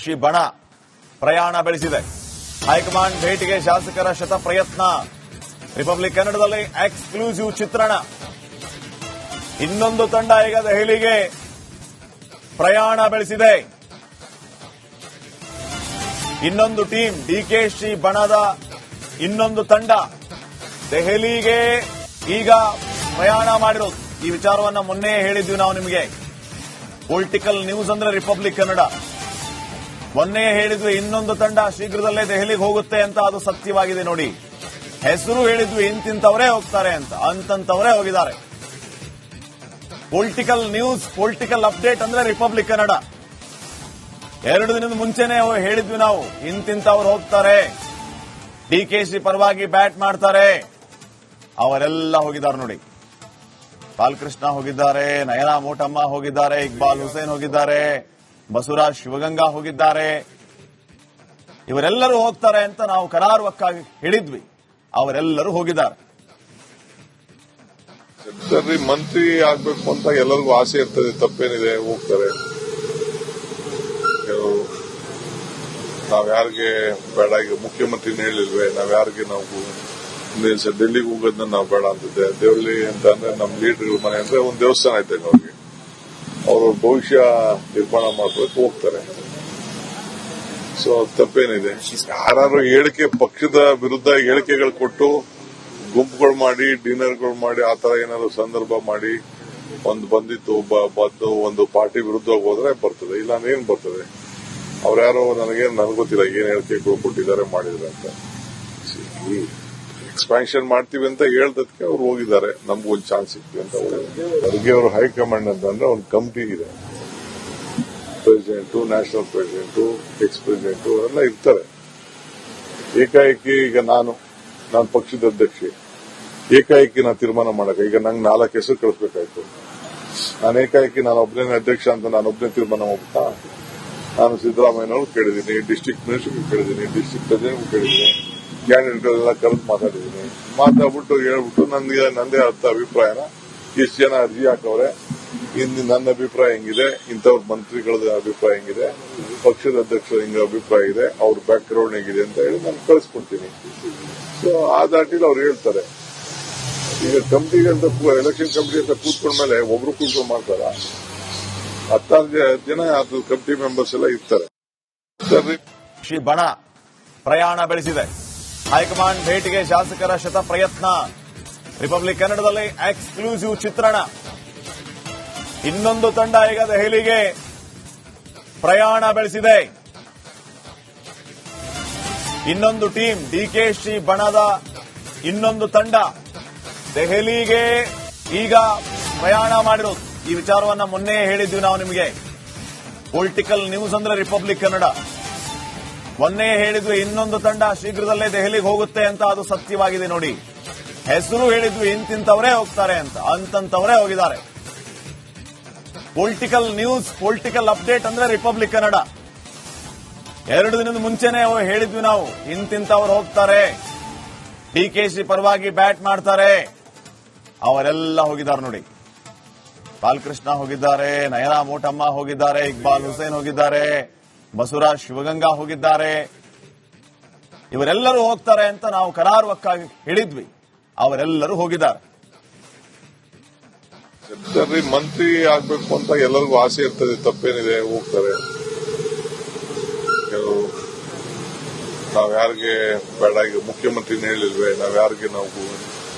ಶ್ರೀ ಬಣ ಪ್ರಯಾಣ ಬೆಳೆಸಿದೆ. ಹೈಕಮಾಂಡ್ ಭೇಟಿಗೆ ಶಾಸಕರ ಶತ ಪ್ರಯತ್ನ. ರಿಪಬ್ಲಿಕ್ ಕನ್ನಡದಲ್ಲಿ ಎಕ್ಸ್ಕ್ಲೂಸಿವ್ ಚಿತ್ರಣ. ಇನ್ನೊಂದು ತಂಡ ಈಗ ದೆಹಲಿಗೆ ಪ್ರಯಾಣ ಬೆಳೆಸಿದೆ. ಇನ್ನೊಂದು ಟೀಮ್ ಡಿಕೆಶಿ ಬಣದ ಇನ್ನೊಂದು ತಂಡ ದೆಹಲಿಗೆ ಈಗ ಪ್ರಯಾಣ ಮಾಡಿರೋದು. ಈ ವಿಚಾರವನ್ನ ಮೊನ್ನೆ ಹೇಳಿದ್ವಿ ನಾವು ನಿಮಗೆ. ಪೊಲಿಟಿಕಲ್ ನ್ಯೂಸ್ ಅಂದ್ರೆ ರಿಪಬ್ಲಿಕ್ ಕನ್ನಡ. ಮೊನ್ನೆ ಹೇಳಿದ್ವಿ ಇನ್ನೊಂದು ತಂಡ ಶೀಘ್ರದಲ್ಲೇ ದೆಹಲಿಗೆ ಹೋಗುತ್ತೆ ಅಂತ. ಅದು ಸತ್ಯವಾಗಿದೆ ನೋಡಿ. ಹೆಸರು ಹೇಳಿದ್ವಿ ಇಂತಿಂತವರೇ ಹೋಗ್ತಾರೆ ಅಂತ, ಅಂತಂತವರೇ ಹೋಗಿದ್ದಾರೆ. ಪೊಲಿಟಿಕಲ್ ನ್ಯೂಸ್, ಪೊಲಿಟಿಕಲ್ ಅಪ್ಡೇಟ್ ಅಂದ್ರೆ ರಿಪಬ್ಲಿಕ್ ಕನ್ನಡ. 2 ದಿನದ ಮುಂಚೆನೆ ಹೇಳಿದ್ವಿ ನಾವು, ಇಂತಿಂತವ್ರು ಹೋಗ್ತಾರೆ, ಡಿಕೆಶಿ ಪರವಾಗಿ ಬ್ಯಾಟ್ ಮಾಡ್ತಾರೆ. ಅವರೆಲ್ಲ ಹೋಗಿದ್ದಾರೆ ನೋಡಿ. ಬಾಲಕೃಷ್ಣ ಹೋಗಿದ್ದಾರೆ, ನಯನಾ ಮೋಟಮ್ಮ ಹೋಗಿದ್ದಾರೆ, ಇಕ್ಬಾಲ್ ಹುಸೇನ್ ಹೋಗಿದ್ದಾರೆ, ಬಸವರಾಜ್ ಶಿವಗಂಗಾ ಹೋಗಿದ್ದಾರೆ. ಇವರೆಲ್ಲರೂ ಹೋಗ್ತಾರೆ ಅಂತ ನಾವು ಕರಾರುವಕ್ಕಾಗಿ ಹೇಳಿದ್ವಿ. ಅವರೆಲ್ಲರೂ ಹೋಗಿದ್ದಾರೆ. ಸರಿ, ಮಂತ್ರಿ ಆಗ್ಬೇಕು ಅಂತ ಎಲ್ಲರಿಗೂ ಆಸೆ ಇರ್ತದೆ, ತಪ್ಪೇನಿದೆ, ಹೋಗ್ತಾರೆ. ನಾವ್ ಯಾರಿಗೆ ಬೇಡ, ಈಗ ಮುಖ್ಯಮಂತ್ರಿನ ಹೇಳಿಲ್ವೇ, ನಾವ್ ಯಾರಿಗೆ ನಾವು ಡೆಲ್ಲಿಗೆ ಹೋಗೋದನ್ನ ನಾವು ಬೇಡ ಅಂತಿದ್ದೆ. ದೇವಳ್ಳಿ ಅಂತ ಅಂದ್ರೆ ನಮ್ ಲೀಡರ್ಗಳ ಮನೆ ಅಂದ್ರೆ ಒಂದು ದೇವಸ್ಥಾನ ಐತೆ ಅವ್ರಿಗೆ. ಅವ್ರ ಭವಿಷ್ಯ ನಿರ್ಮಾಣ ಮಾಡ್ಬೇಕು, ಹೋಗ್ತಾರೆ. ಸೊ ತಪ್ಪೇನಿದೆ. ಯಾರು ಹೇಳಿಕೆ, ಪಕ್ಷದ ವಿರುದ್ಧ ಹೇಳಿಕೆಗಳು ಕೊಟ್ಟು ಗುಂಪುಗಳು ಮಾಡಿ, ಡಿನ್ನರ್ಗಳು ಮಾಡಿ, ಆತರ ಏನಾದ್ರು ಸಂದರ್ಭ ಮಾಡಿ ಬಂದಿತ್ತು ಒಂದು ಪಾರ್ಟಿ ವಿರುದ್ಧ ಹೋದ್ರೆ ಬರ್ತದೆ, ಇಲ್ಲ ಏನ್ ಬರ್ತದೆ. ಅವ್ರ್ಯಾರೋ ನನಗೆ ಗೊತ್ತಿಲ್ಲ ಏನ್ ಹೇಳಿಕೆಗಳು ಕೊಟ್ಟಿದ್ದಾರೆ, ಮಾಡಿದ್ರೆ ಅಂತ. ಎಕ್ಸ್ಪಾನ್ಷನ್ ಮಾಡ್ತೀವಿ ಅಂತ ಹೇಳ್ದಕ್ಕೆ ಅವ್ರು ಹೋಗಿದ್ದಾರೆ. ನಮ್ಗೂ ಒಂದು ಚಾನ್ಸ್ ಸಿಕ್ತಿ ಅಂತ ಹೋಗಿದ್ದಾರೆ. ಅವ್ರಿಗೆ ಅವರು ಹೈಕಮಾಂಡ್ ಅಂತಂದ್ರೆ ಒಂದು ಕಮಿಟಿ ಇದೆ. President, national president, X president ಅವರೆಲ್ಲ ಇರ್ತಾರೆ. ಏಕಾಏಕಿ ಈಗ ನಾನು ಪಕ್ಷದ ಅಧ್ಯಕ್ಷೆ, ಏಕಾಏಕಿ ನಾನು ತೀರ್ಮಾನ ಮಾಡಕ, ಈಗ ನಂಗೆ 4 ಹೆಸರು ಕಳಿಸ್ಬೇಕಾಯ್ತು. ನಾನು ಏಕಾಏಕಿ ನಾನು ಒಬ್ಬನೇ ಅಧ್ಯಕ್ಷ ಅಂತ ನಾನು ಒಬ್ಬನೇ ತೀರ್ಮಾನ ಹೋಗ್ತಾ. ನಾನು ಸಿದ್ದರಾಮಯ್ಯನವ್ರು ಕೇಳಿದ್ದೀನಿ, ಡಿಸ್ಟಿಕ್ ಮಿನಿಸ್ಟರ್ಗೂ ಕೇಳಿದ್ದೀನಿ, ಡಿಸ್ಟಿಕ್ ಪ್ರೆಸಿಡೆಂಟ್ಗೂ ಕೇಳಿದ್ದೀನಿ, ಕ್ಯಾಂಡಿಡೇಟ್ಗಳೆಲ್ಲ ಕರೆದು ಮಾತಾಡಿದ್ದೀನಿ. ಮಾತಾಡ್ಬಿಟ್ಟು ಹೇಳ್ಬಿಟ್ಟು ನಂದೇ ಅರ್ಥ ಅಭಿಪ್ರಾಯನ ಇಷ್ಟು ಜನ ಅರ್ಜಿ ಹಾಕವ್ರೆ, ನನ್ನ ಅಭಿಪ್ರಾಯ ಹೆಂಗಿದೆ, ಇಂಥವ್ರ ಮಂತ್ರಿಗಳ ಅಭಿಪ್ರಾಯ ಹೆಂಗಿದೆ, ಪಕ್ಷದ ಅಧ್ಯಕ್ಷರ ಹಿಂಗ ಅಭಿಪ್ರಾಯ ಇದೆ, ಅವ್ರ ಬ್ಯಾಕ್ ಗ್ರೌಂಡ್ ಹೇಗಿದೆ ಅಂತ ಹೇಳಿ ನಾನು ಕಳಿಸ್ಕೊಡ್ತೀನಿ. ಸೊ ಆ ದಾಟಿಲಿ ಅವ್ರು ಹೇಳ್ತಾರೆ. ಈಗ ಕಮಿಟಿಗೆ ಅಂತ ಎಲೆಕ್ಷನ್ ಕಮಿಟಿ ಅಂತ ಕೂತ್ಕೊಂಡ್ಮೇಲೆ ಒಬ್ರು ಕೂತ್ಕೊಂಡು ಮಾಡ್ತಾರ, 16 ಜನ ಅದು ಕಮಿಟಿ ಮೆಂಬರ್ಸ್ ಎಲ್ಲ ಇರ್ತಾರೆ. ಶ್ರೀ ಬಣ ಪ್ರಯಾಣ ಬೆಳೆಸಿದೆ. ಹೈಕಮಾಂಡ್ ಭೇಟಿಗೆ ಶಾಸಕರ ಶತ ಪ್ರಯತ್ನ. ರಿಪಬ್ಲಿಕ್ ಕನ್ನಡದಲ್ಲಿ ಎಕ್ಸ್ಕ್ಲೂಸಿವ್ ಚಿತ್ರಣ. ಇನ್ನೊಂದು ತಂಡ ಈಗ ದೆಹಲಿಗೆ ಪ್ರಯಾಣ ಬೆಳೆಸಿದೆ. ಇನ್ನೊಂದು ಟೀಮ್ ಡಿಕೆಶಿ ಬಣದ ಇನ್ನೊಂದು ತಂಡ ದೆಹಲಿಗೆ ಈಗ ಪ್ರಯಾಣ ಮಾಡಿರೋದು. ಈ ವಿಚಾರವನ್ನ ಮೊನ್ನೆ ಹೇಳಿದ್ವಿ ನಾವು ನಿಮಗೆ. ಪೊಲಿಟಿಕಲ್ ನ್ಯೂಸ್ ಅಂದ್ರೆ ರಿಪಬ್ಲಿಕ್ ಕನ್ನಡ. ಮೊನ್ನೆ ಹೇಳಿದ್ವಿ ಇನ್ನೊಂದು ತಂಡ ಶೀಘ್ರದಲ್ಲೇ ದೆಹಲಿಗೆ ಹೋಗುತ್ತೆ ಅಂತ. ಅದು ಸತ್ಯವಾಗಿದೆ ನೋಡಿ. ಹೆಸರು ಹೇಳಿದ್ವಿ ಇಂತಿಂತವರೇ ಹೋಗ್ತಾರೆ ಅಂತ, ಅಂತಂತವರೇ ಹೋಗಿದ್ದಾರೆ. ಪೊಲಿಟಿಕಲ್ ನ್ಯೂಸ್, ಪೊಲಿಟಿಕಲ್ ಅಪ್ಡೇಟ್ ಅಂದ್ರೆ ರಿಪಬ್ಲಿಕ್ ಕನ್ನಡ. 2 ದಿನದ ಮುಂಚೆನೆ ಹೇಳಿದ್ವಿ ನಾವು, ಇಂತಿಂತವ್ರು ಹೋಗ್ತಾರೆ, ಡಿಕೆಶಿ ಪರವಾಗಿ ಬ್ಯಾಟ್ ಮಾಡ್ತಾರೆ. ಅವರೆಲ್ಲ ಹೋಗಿದ್ದಾರೆ ನೋಡಿ. ಬಾಲಕೃಷ್ಣ ಹೋಗಿದ್ದಾರೆ, ನಯನಾ ಮೋಟಮ್ಮ ಹೋಗಿದ್ದಾರೆ, ಇಕ್ಬಾಲ್ ಹುಸೇನ್ ಹೋಗಿದ್ದಾರೆ, ಬಸವರಾಜ್ ಶಿವಗಂಗಾ ಹೋಗಿದ್ದಾರೆ. ಇವರೆಲ್ಲರೂ ಹೋಗ್ತಾರೆ ಅಂತ ನಾವು ಕರಾರುವಕ್ಕಾಗಿ ಹೇಳಿದ್ವಿ. ಅವರೆಲ್ಲರೂ ಹೋಗಿದ್ದಾರೆ. ಸರಿ, ಮಂತ್ರಿ ಆಗ್ಬೇಕು ಅಂತ ಎಲ್ಲರಿಗೂ ಆಸೆ ಇರ್ತದೆ, ತಪ್ಪೇನಿದೆ, ಹೋಗ್ತಾರೆ. ನಾವ್ ಯಾರಿಗೆ ಬೇಡ, ಈಗ ಮುಖ್ಯಮಂತ್ರಿನ ಹೇಳಿಲ್ವೇ, ನಾವ್ ಯಾರಿಗೆ ನಾವು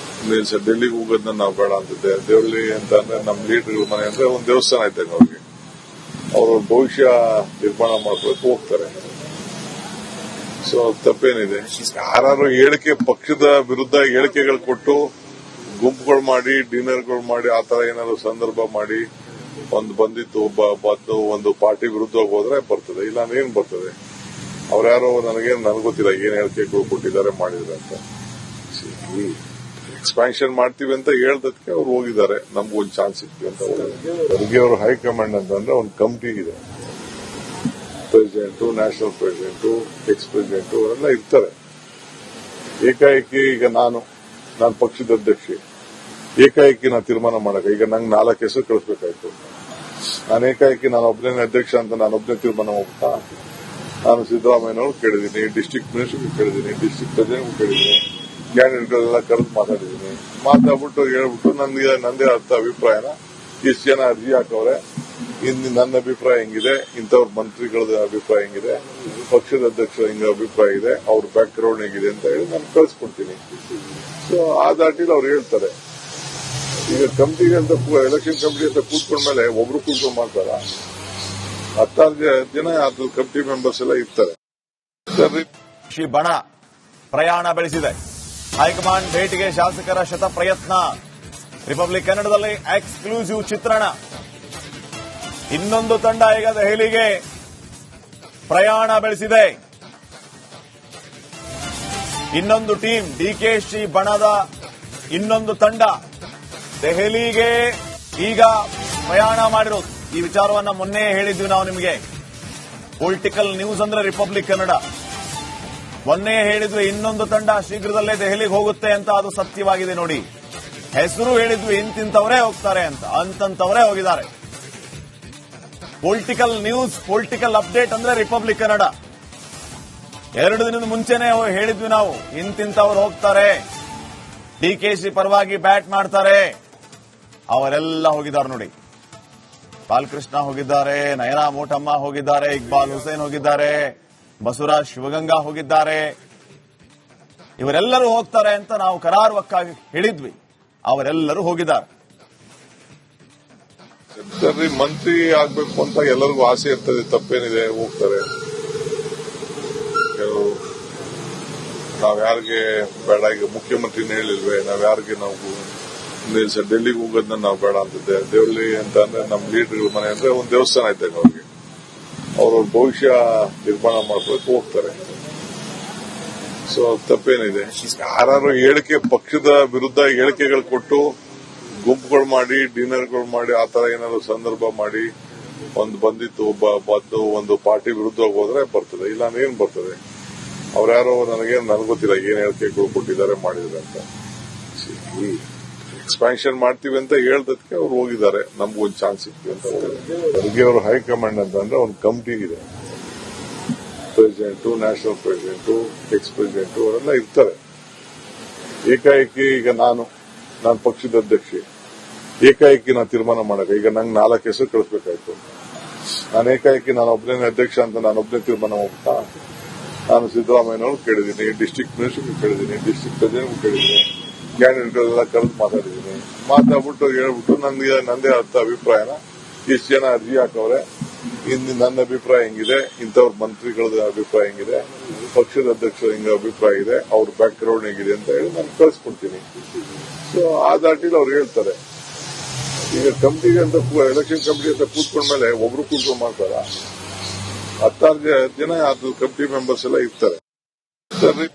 ಡೆಲ್ಲಿಗೆ ಹೋಗೋದನ್ನ ನಾವು ಬೇಡ ಅಂತಿದ್ದೆ. ದೇವಳ್ಳಿ ಅಂತ ಅಂದ್ರೆ ನಮ್ ಲೀಡರ್ಗಳ ಮನೆ ಅಂದ್ರೆ ಒಂದು ದೇವಸ್ಥಾನ ಐತೆ ಅವ್ರಿಗೆ. ಅವ್ರ ಭವಿಷ್ಯ ನಿರ್ಮಾಣ ಮಾಡ್ಬೇಕು, ಹೋಗ್ತಾರೆ. ಸೊ ತಪ್ಪೇನಿದೆ. ಯಾರು ಹೇಳಿಕೆ, ಪಕ್ಷದ ವಿರುದ್ಧ ಹೇಳಿಕೆಗಳು ಕೊಟ್ಟು ಗುಂಪುಗಳು ಮಾಡಿ, ಡಿನ್ನರ್ಗಳು ಮಾಡಿ, ಆತರ ಏನಾದ್ರು ಸಂದರ್ಭ ಮಾಡಿ ಬಂದಿತ್ತು ಒಂದು ಪಾರ್ಟಿ ವಿರುದ್ಧ ಹೋದ್ರೆ ಬರ್ತದೆ, ಇಲ್ಲ ಏನ್ ಬರ್ತದೆ. ಅವ್ರ್ಯಾರೋ ನನಗೆ ಗೊತ್ತಿಲ್ಲ ಏನ್ ಹೇಳಿಕೆಗಳು ಕೊಟ್ಟಿದ್ದಾರೆ, ಮಾಡಿದ್ರೆ ಅಂತ. ಎಕ್ಸ್ಪಾನ್ಷನ್ ಮಾಡ್ತೀವಿ ಅಂತ ಹೇಳ್ದಕ್ಕೆ ಅವ್ರು ಹೋಗಿದ್ದಾರೆ. ನಮ್ಗೂ ಒಂದು ಚಾನ್ಸ್ ಸಿಕ್ತಿ ಅಂತ ಹೋಗಿದ್ದಾರೆ. ಅವ್ರಿಗೆ ಅವರು ಹೈಕಮಾಂಡ್ ಅಂತಂದ್ರೆ ಒಂದು ಕಮಿಟಿ ಇದೆ. President, national president, X president ಅವರೆಲ್ಲ ಇರ್ತಾರೆ. ಏಕಾಏಕಿ ಈಗ ನಾನು ಪಕ್ಷದ ಅಧ್ಯಕ್ಷೆ, ಏಕಾಏಕಿ ನಾನು ತೀರ್ಮಾನ ಮಾಡಕ, ಈಗ ನಂಗೆ 4 ಹೆಸರು ಕಳಿಸ್ಬೇಕಾಯ್ತು. ನಾನು ಏಕಾಏಕಿ ನಾನು ಒಬ್ಬನೇ ಅಧ್ಯಕ್ಷ ಅಂತ ನಾನು ಒಬ್ಬನೇ ತೀರ್ಮಾನ ಹೋಗ್ತಾ. ನಾನು ಸಿದ್ದರಾಮಯ್ಯನವ್ರು ಕೇಳಿದ್ದೀನಿ, ಡಿಸ್ಟ್ರಿಕ್ಟ್ ಮಿನಿಸ್ಟರ್ ಕೇಳಿದ್ದೀನಿ, ಡಿಸ್ಟ್ರಿಕ್ಟ್ ಪ್ರೆಸಿಡೆಂಟ್ ಕೇಳಿದ್ದೀನಿ, ಕ್ಯಾಂಡಿಡೇಟ್ಗಳೆಲ್ಲ ಕರೆದು ಮಾತಾಡಿದ್ದೀನಿ. ಮಾತಾಡ್ಬಿಟ್ಟು ಹೇಳ್ಬಿಟ್ಟು ನಂದೇ ಅರ್ಥ ಅಭಿಪ್ರಾಯನ ಇಷ್ಟು ಜನ ಅರ್ಜಿ ಹಾಕವ್ರೆ, ಇನ್ನು ನನ್ನ ಅಭಿಪ್ರಾಯ ಹೆಂಗಿದೆ, ಇಂಥವ್ರ ಮಂತ್ರಿಗಳ ಅಭಿಪ್ರಾಯ ಹೆಂಗಿದೆ, ಪಕ್ಷದ ಅಧ್ಯಕ್ಷರ ಹಿಂಗ ಅಭಿಪ್ರಾಯ ಇದೆ, ಅವ್ರ ಬ್ಯಾಕ್ ಗ್ರೌಂಡ್ ಹೇಗಿದೆ ಅಂತ ಹೇಳಿ ನಾನು ಕಳಿಸ್ಕೊಡ್ತೀನಿ. ಸೊ ಆ ದಾಟಿಲಿ ಅವ್ರು ಹೇಳ್ತಾರೆ. ಈಗ ಕಮಿಟಿಗೆ ಅಂತ ಎಲೆಕ್ಷನ್ ಕಮಿಟಿ ಅಂತ ಕೂತ್ಕೊಂಡ್ಮೇಲೆ ಒಬ್ರು ಕೂತ್ಕೊಂಡು ಮಾಡ್ತಾರ, 16 ಜನ ಅದು ಕಮಿಟಿ ಮೆಂಬರ್ಸ್ ಎಲ್ಲ ಇರ್ತಾರೆ. ಶ್ರೀ ಬಣ ಪ್ರಯಾಣ ಬೆಳೆಸಿದೆ. ಹೈಕಮಾಂಡ್ ಭೇಟಿಗೆ ಶಾಸಕರ ಶತ ಪ್ರಯತ್ನ. ರಿಪಬ್ಲಿಕ್ ಕನ್ನಡದಲ್ಲಿ ಎಕ್ಸ್ಕ್ಲೂಸಿವ್ ಚಿತ್ರಣ. ಇನ್ನೊಂದು ತಂಡ ಈಗ ದೆಹಲಿಗೆ ಪ್ರಯಾಣ ಬೆಳೆಸಿದೆ. ಇನ್ನೊಂದು ಟೀಮ್ ಡಿಕೆಶಿ ಬಣದ ಇನ್ನೊಂದು ತಂಡ ದೆಹಲಿಗೆ ಈಗ ಪ್ರಯಾಣ ಮಾಡಿರೋದು. ಈ ವಿಚಾರವನ್ನ ಮೊನ್ನೆ ಹೇಳಿದ್ವಿ ನಾವು ನಿಮಗೆ. ಪೊಲಿಟಿಕಲ್ ನ್ಯೂಸ್ ಅಂದ್ರೆ ರಿಪಬ್ಲಿಕ್ ಕನ್ನಡ. ಮೊನ್ನೆ ಹೇಳಿದ್ವಿ ಇನ್ನೊಂದು ತಂಡ ಶೀಘ್ರದಲ್ಲೇ ದೆಹಲಿಗೆ ಹೋಗುತ್ತೆ ಅಂತ. ಅದು ಸತ್ಯವಾಗಿದೆ ನೋಡಿ. ಹೆಸರು ಹೇಳಿದ್ವಿ ಇಂತಿಂತವರೇ ಹೋಗ್ತಾರೆ ಅಂತ, ಅಂತಂತವರೇ ಹೋಗಿದ್ದಾರೆ. ಪೊಲಿಟಿಕಲ್ ನ್ಯೂಸ್, ಪೊಲಿಟಿಕಲ್ ಅಪ್ಡೇಟ್ ಅಂದ್ರೆ ರಿಪಬ್ಲಿಕ್ ಕನ್ನಡ. 2 ದಿನದ ಮುಂಚೆನೆ ಹೇಳಿದ್ವಿ ನಾವು, ಇಂತಿಂತವರು ಹೋಗ್ತಾರೆ, ಡಿಕೆಶಿ ಪರವಾಗಿ ಬ್ಯಾಟ್ ಮಾಡ್ತಾರೆ. ಅವರೆಲ್ಲ ಹೋಗಿದ್ದಾರೆ ನೋಡಿ. ಬಾಲಕೃಷ್ಣ ಹೋಗಿದ್ದಾರೆ, ನಯನಾ ಮೋಟಮ್ಮ ಹೋಗಿದ್ದಾರೆ, ಇಕ್ಬಾಲ್ ಹುಸೇನ್ ಹೋಗಿದ್ದಾರೆ, ಬಸವರಾಜ್ ಶಿವಗಂಗಾ ಹೋಗಿದ್ದಾರೆ. ಇವರೆಲ್ಲರೂ ಹೋಗ್ತಾರೆ ಅಂತ ನಾವು ಕರಾರುವಕ್ಕಾಗಿ ಹೇಳಿದ್ವಿ. ಅವರೆಲ್ಲರೂ ಹೋಗಿದ್ದಾರೆ. ಸರಿ, ಮಂತ್ರಿ ಆಗ್ಬೇಕು ಅಂತ ಎಲ್ಲರಿಗೂ ಆಸೆ ಇರ್ತದೆ, ತಪ್ಪೇನಿದೆ, ಹೋಗ್ತಾರೆ. ನಾವ್ಯಾರಿಗೆ ಬೇಡ, ಈಗ ಮುಖ್ಯಮಂತ್ರಿನ ಹೇಳಿಲ್ವೇ, ನಾವ್ಯಾರಿಗೆ ನಾವು ಡೆಲ್ಲಿಗೆ ಹೋಗೋದನ್ನ ನಾವು ಬೇಡ ಅಂತಿದ್ದೆ. ದೆಹಲಿ ಅಂತ ಅಂದ್ರೆ ನಮ್ಮ ಲೀಡರ್ಗಳ ಮನೆ ಅಂದ್ರೆ ಒಂದು ದೇವಸ್ಥಾನ ಇದ್ದಾಗ ಅವ್ರಿಗೆ ಅವ್ರವ್ರ ಭವಿಷ್ಯ ನಿರ್ಮಾಣ ಮಾಡ್ಕೊಳಕ್ಕೆ ಹೋಗ್ತಾರೆ. ಸೊ ತಪ್ಪೇನಿದೆ. ಯಾರು ಹೇಳಿಕೆ, ಪಕ್ಷದ ವಿರುದ್ಧ ಹೇಳಿಕೆಗಳು ಕೊಟ್ಟು ಗುಂಪುಗಳು ಮಾಡಿ, ಡಿನ್ನರ್ಗಳು ಮಾಡಿ, ಆ ತರ ಏನಾದ್ರು ಸಂದರ್ಭ ಮಾಡಿ ಬಂದಿತ್ತು ಒಂದು ಪಾರ್ಟಿ ವಿರುದ್ಧ ಹೋದ್ರೆ ಬರ್ತದೆ, ಇಲ್ಲ ಅಂದ್ರೆ ಏನ್ ಬರ್ತದೆ. ಅವ್ರ್ಯಾರೋ ನನಗೆ ಗೊತ್ತಿಲ್ಲ ಏನ್ ಹೇಳಿಕೆಗಳು ಕೊಟ್ಟಿದ್ದಾರೆ ಮಾಡಿದ್ದಾರೆ ಅಂತ. ಎಕ್ಸ್ಪಾನ್ಷನ್ ಮಾಡ್ತೀವಿ ಅಂತ ಹೇಳ್ದಕ್ಕೆ ಅವ್ರು ಹೋಗಿದ್ದಾರೆ, ನಮ್ಗೊಂದು ಚಾನ್ಸ್ ಸಿಕ್ತೀವಿ ಅಂತ ಹೋಗಿದ್ದಾರೆ. ಅದಕ್ಕೆ ಅವರು ಹೈಕಮಾಂಡ್ ಅಂತಂದ್ರೆ ಒಂದು ಕಮಿಟಿ ಇದೆ. President, national president, X president ಅವರೆಲ್ಲ ಇರ್ತಾರೆ. ಏಕಾಏಕಿ ಈಗ ನಾನು ಪಕ್ಷದ ಅಧ್ಯಕ್ಷೆ, ಏಕಾಏಕಿ ನಾನು ತೀರ್ಮಾನ ಮಾಡಕ ಈಗ ನಂಗೆ 4 ಹೆಸರು ಕಳಿಸ್ಬೇಕಾಯ್ತು. ನಾನು ಏಕಾಏಕಿ ನಾನು ಒಬ್ಬನೇ ಅಧ್ಯಕ್ಷ ಅಂತ ನಾನೊಬ್ಬನೇ ತೀರ್ಮಾನ ಹೋಗ್ತಾ. ನಾನು ಸಿದ್ದರಾಮಯ್ಯನವ್ರು ಕೇಳಿದ್ದೀನಿ, ಡಿಸ್ಟ್ರಿಕ್ಟ್ ಮಿನಿಸ್ಟರ್ ಕೇಳಿದ್ದೀನಿ, ಡಿಸ್ಟ್ರಿಕ್ಟ್ ಪ್ರೆಸಿಡೆಂಟ್ ಕೇಳಿದ್ದೀನಿ, ಕ್ಯಾಂಡಿಡೇಟ್ಗಳೆಲ್ಲ ಕರೆದು ಮಾತಾಡಿದ್ದೀನಿ. ಮಾತಾಡ್ಬಿಟ್ಟು ಹೇಳ್ಬಿಟ್ಟು ನಂದೇ ಅರ್ಥ ಅಭಿಪ್ರಾಯನ ಇಷ್ಟು ಜನ ಅರ್ಜಿ ಹಾಕವ್ರೆ, ಇನ್ನು ನನ್ನ ಅಭಿಪ್ರಾಯ ಹೆಂಗಿದೆ, ಇಂಥವ್ರ ಮಂತ್ರಿಗಳ ಅಭಿಪ್ರಾಯ ಹೆಂಗಿದೆ, ಪಕ್ಷದ ಅಧ್ಯಕ್ಷರ ಹಿಂಗ ಅಭಿಪ್ರಾಯ ಇದೆ, ಅವ್ರ ಬ್ಯಾಕ್ ಗ್ರೌಂಡ್ ಹೇಗಿದೆ ಅಂತ ಹೇಳಿ ನಾನು ಕಳಿಸ್ಕೊಡ್ತೀನಿ. ಸೊ ಆ ದಾಟಿಲಿ ಅವ್ರು ಹೇಳ್ತಾರೆ. ಈಗ ಕಮಿಟಿಗೆ ಅಂತ ಎಲೆಕ್ಷನ್ ಕಮಿಟಿ ಅಂತ ಕೂತ್ಕೊಂಡ್ಮೇಲೆ ಒಬ್ರು ಕೂತ್ಕೊಂಡು ಮಾಡ್ತಾರ, 16 ಜನ ಅದು ಕಮಿಟಿ ಮೆಂಬರ್ಸ್ ಎಲ್ಲ ಇರ್ತಾರೆ. ಸರಿ.